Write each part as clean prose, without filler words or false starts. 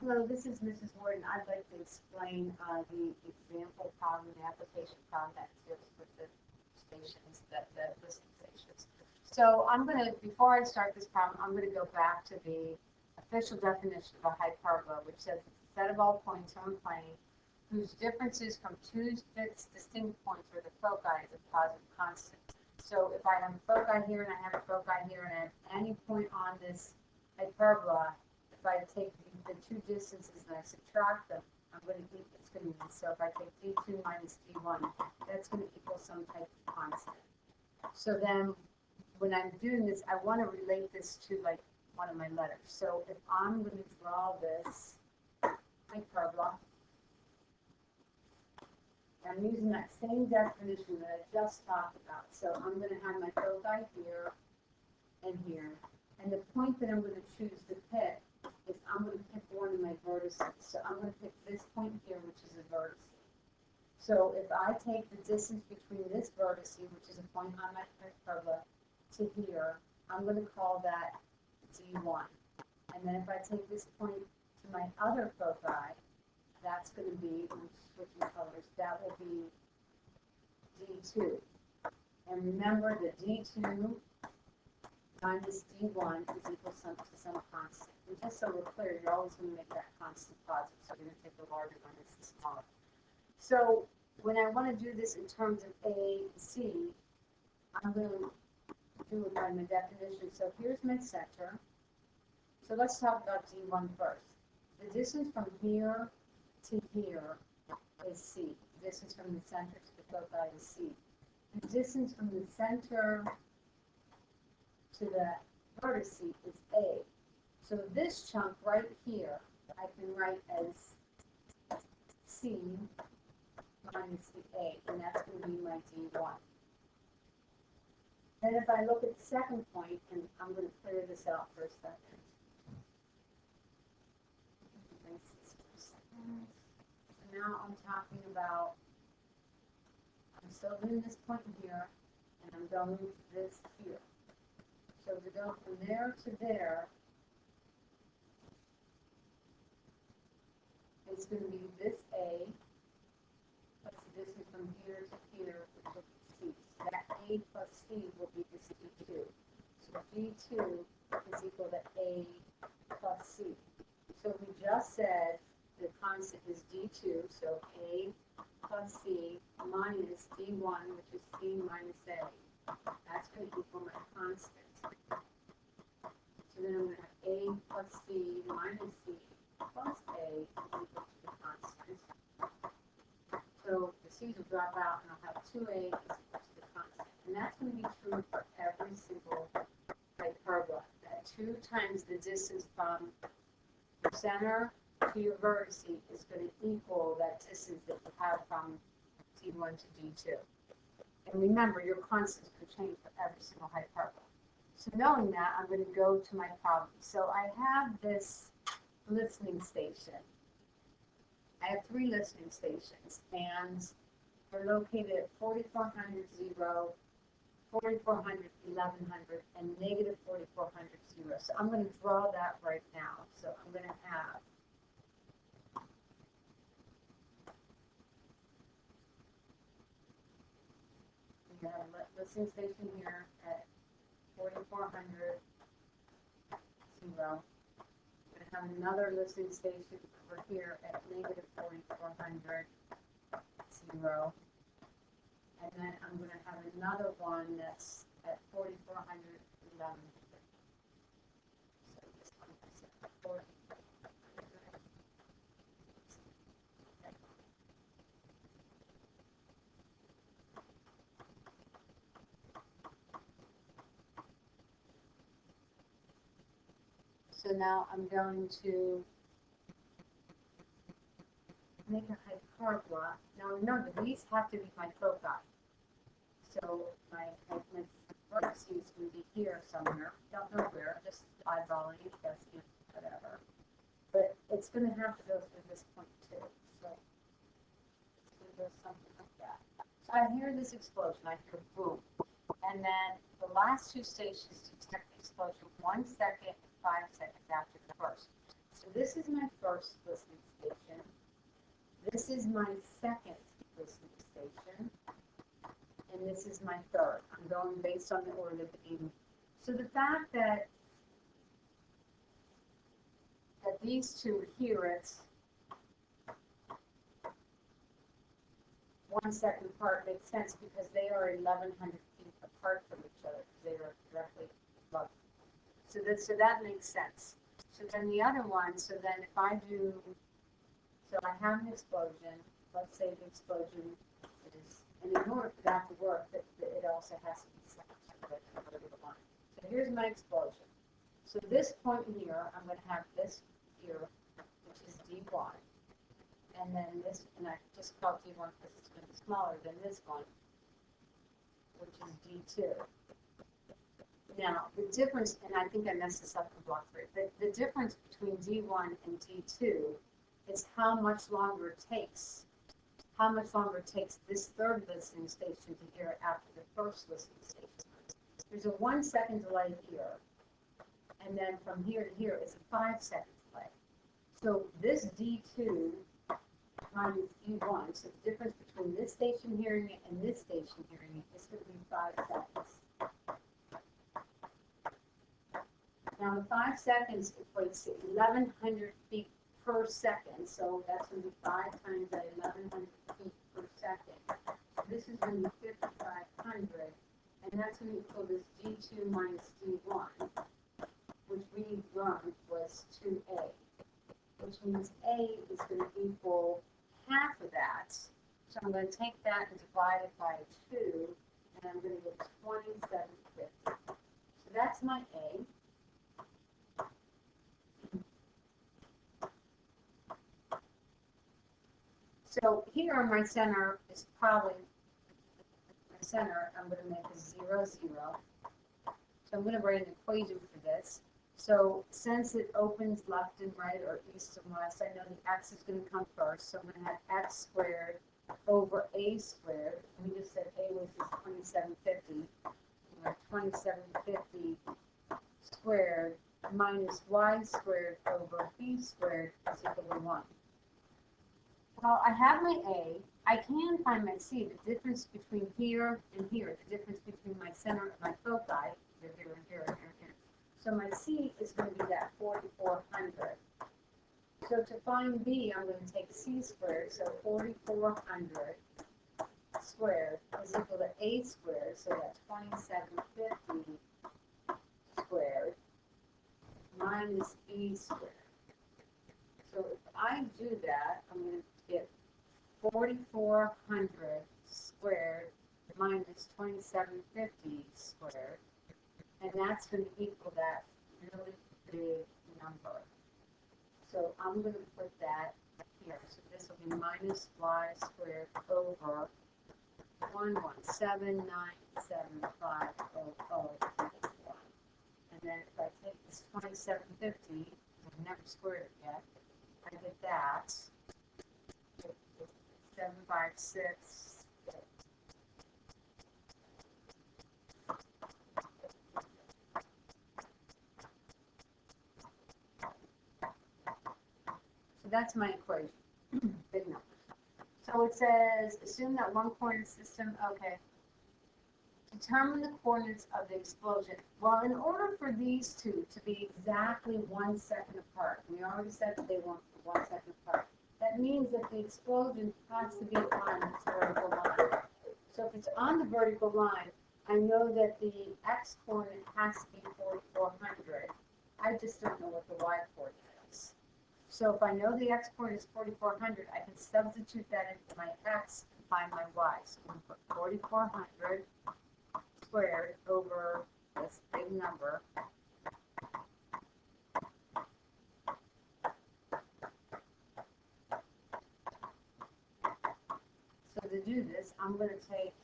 Hello, this is Mrs. Warden. I'd like to explain the example problem, the application problem that deals with the stations, the listening stations. So I'm going to, before I start this problem, I'm going to go back to the official definition of a hyperbola, which says it's a set of all points on a plane whose differences from two distinct points where the foci is a positive constant. So if I have a foci here and I have a foci here and I have any point on this hyperbola, if I take the two distances and I subtract them, it's going to be, so if I take d2 minus d1, that's going to equal some type of constant. So then when I'm doing this, I want to relate this to like one of my letters. So if I'm going to draw this hyperbola, I'm using that same definition that I just talked about. So I'm going to have my foci here and here. And the point that I'm going to choose to pick is I'm going to pick one of my vertices. So I'm going to pick this point here, which is a vertex. So if I take the distance between this vertex, which is a point on my hyperbola, to here, I'm going to call that D1. And then if I take this point to my other foci, that's going to be, I'm switching colors, that will be D2. And remember that D2 minus D1 is equal to some constant. And just so we're clear, you're always going to make that constant positive, so you're going to take the larger one as the smaller. So when I want to do this in terms of A, C, I'm going to do it by my definition. So here's my center. So let's talk about D1 first. The distance from here to here is C. The distance from the center to the foci is C. The distance from the center to the vertex is A. So this chunk right here, I can write as C minus the A, and that's going to be my D1. Then if I look at the second point, and I'm going to clear this out for a second. So now I'm talking about, I'm still doing this point here, and I'm going to this here. So to go from there to there, it's going to be this A, plus the distance from here to here, which will be C. So that A plus C will be this D2. So D2 is equal to A plus C. So we just said the constant is D2, so A plus C minus D1, which is C minus A. That's going to equal my constant. So then I'm going to have A plus C minus C plus A is equal to the constant. So the C's will drop out and I'll have 2A is equal to the constant. And that's going to be true for every single hyperbola. That 2 times the distance from your center to your vertex is going to equal that distance that you have from D1 to D2. And remember, your constants can change for every single hyperbola. So knowing that, I'm going to go to my problem. So I have this listening station. I have 3 listening stations, and they're located at 4400, 0, 4400, 1100, and negative 4400, 0. So I'm going to draw that right now. So I'm going to have we have a listening station here at 4400, 0. I'm going to have another listening station over here at negative 4400, 0. And then I'm going to have another one that's at 4400, 1100. So this one is at 4400. So now I'm going to make a hyperbola. Now remember, these have to be my foci. So my vertices can be here somewhere. Don't know where, just eyeballing it, guessing, whatever. But it's going to have to go through this point too. So it's going to go something like that. So I hear this explosion. I hear boom. And then the last 2 stations detect the explosion 1 second and 5 seconds after the first. So So this is my first listening station. This is my second listening station. And this is my third. I'm going based on the order that they gave me. So the fact that these two hear it 1 second apart makes sense because they are 1,100 feet apart from each other. They are directly above. So that makes sense. So then the other one, so then if I do, so I have an explosion, let's say the explosion is, and in order for that to work, it also has to be second. So here's my explosion. So this point here, I'm going to have this here, which is D1. And then this, and I just called D1 because it's going to be smaller than this one, which is D2. Now, the difference, and I think I messed this up in block 3, but the difference between D1 and D2 is how much longer it takes. How much longer it takes this third listening station to hear it after the first listening station. There's a 1 second delay here, and then from here to here is a 5 second delay. So this D2 minus D1, so the difference between this station hearing it and this station hearing it is going to be 5 seconds. Now the 5 seconds equates to 1,100 feet per second, so that's going to be 5 times that 1,100 feet per second. So this is going to be 5,500, and that's going to equal this D2 minus D1, which we learned was 2A, which means A is going to equal half of that. So I'm going to take that and divide it by 2, and I'm going to get 2750. So that's my A. So here my center is probably, my center I'm going to make a 0, 0. So I'm going to write an equation for this. So since it opens left and right or east and west, I know the x is going to come first. So I'm going to have x squared over a squared. We just said a was 2750. 2750 squared minus y squared over b squared is equal to 1. Well, I have my A. I can find my C, the difference between here and here, the difference between my center and my foci, here, here, and here, and here, and here. So my C is going to be that 4,400. So to find B, I'm going to take C squared, so 4,400 squared is equal to A squared, so that's 2750 squared minus B squared. So if I do that, I'm going to get 4,400 squared minus 2750 squared, and that's going to equal that really big number. So I'm going to put that here. So this will be minus y squared over 1179750. And then if I take this 2750, I've never squared it yet, I get that 756. So that's my equation, big number. So it says, assume that one coordinate system, okay. Determine the coordinates of the explosion. Well, in order for these two to be exactly 1 second apart, we already said that they weren't 1 second apart. That means that the explosion has to be on this vertical line. So if it's on the vertical line, I know that the x coordinate has to be 4,400. I just don't know what the y coordinate is. So if I know the x coordinate is 4,400, I can substitute that into my x and find my y. So I'm going to put 4,400 squared over this big number. So to do this, I'm going to take,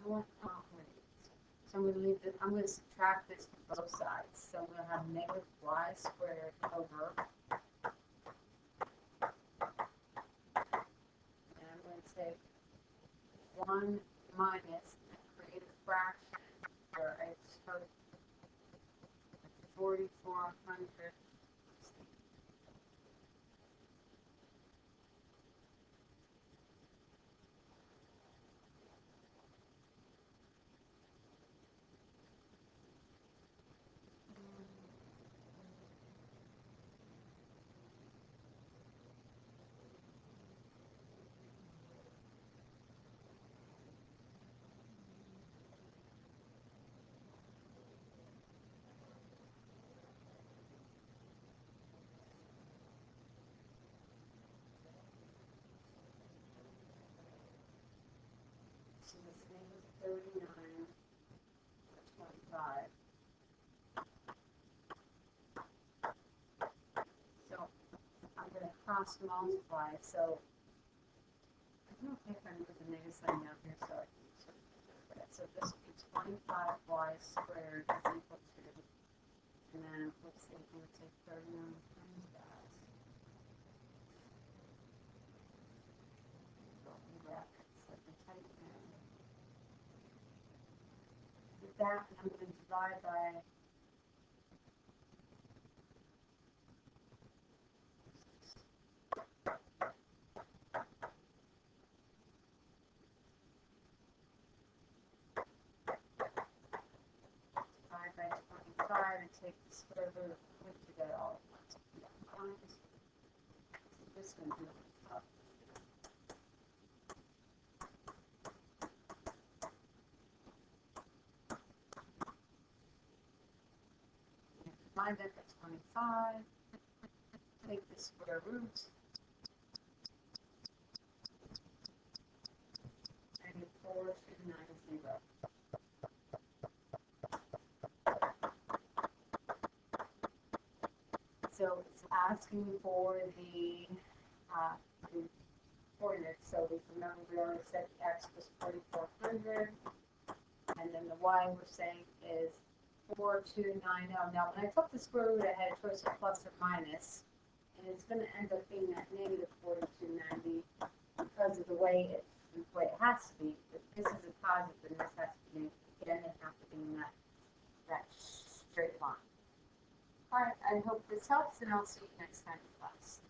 so I'm going to leave this, I'm going to subtract this from both sides. So I'm going to have negative y squared over, and I'm going to take 1 minus, create a fraction, where I took 4,400. So this thing was 39, 25. So I'm going to cross multiply. So I don't think I'm going to put the negative sign down here. So I can sort of do that. So this would be 25y squared is equal to, and then let's see, I'm going to take 39 times that. So the type in. With that, I'm going to divide by divide by 25 and take the square root and put together all at once. Yeah, fine. So this one here up. Divide that by 25. Take the square root. And 4290. So it's asking for the coordinates. So we remember we already said the x was 4,400, and then the y we're saying is 4290. Now, when I took the square root, I had a choice of plus or minus, and it's going to end up being that negative 4290 because of the way it has to be. If this is a positive, then this has to be negative. Again, it has to be in that straight line. All right, I hope this helps, and I'll see you next time in class.